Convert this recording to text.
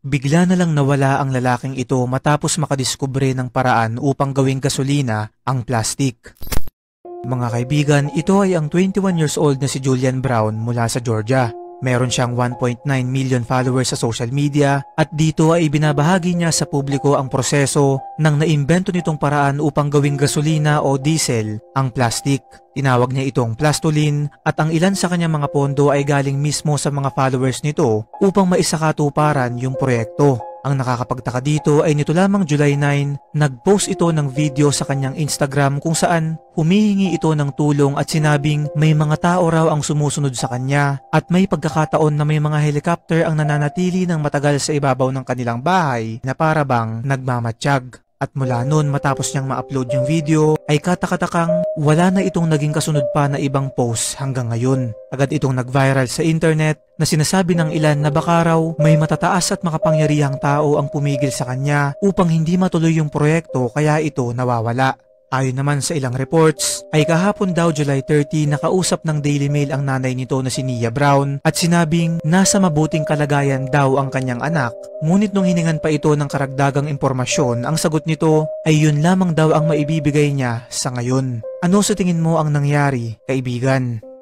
Bigla na lang nawala ang lalaking ito matapos makadiskubre ng paraan upang gawing gasolina ang plastic. Mga kaibigan, ito ay ang 21 years old na si Julian Brown mula sa Georgia. Meron siyang 1.9 million followers sa social media at dito ay ibinabahagi niya sa publiko ang proseso ng naimbento nitong paraan upang gawing gasolina o diesel ang plastic. Tinawag niya itong Plastolin at ang ilan sa kanyang mga pondo ay galing mismo sa mga followers nito upang maisakatuparan yung proyekto. Ang nakakapagtaka dito ay nito lamang July 9, nag-post ito ng video sa kanyang Instagram kung saan humihingi ito ng tulong at sinabing may mga tao raw ang sumusunod sa kanya at may pagkakataon na may mga helicopter ang nananatili ng matagal sa ibabaw ng kanilang bahay na para bang nagmamatsyag. At mula noon matapos niyang ma-upload yung video ay katakatakang wala na itong naging kasunod pa na ibang post hanggang ngayon. Agad itong nag-viral sa internet na sinasabi ng ilan na baka raw may matataas at makapangyarihang tao ang pumigil sa kanya upang hindi matuloy yung proyekto kaya ito nawawala. Ayon naman sa ilang reports, ay kahapon daw July 30 nakausap ng Daily Mail ang nanay nito na si Nia Brown at sinabing nasa mabuting kalagayan daw ang kanyang anak. Ngunit nung hiningan pa ito ng karagdagang impormasyon, ang sagot nito ay yun lamang daw ang maibibigay niya sa ngayon. Ano sa tingin mo ang nangyari, kaibigan?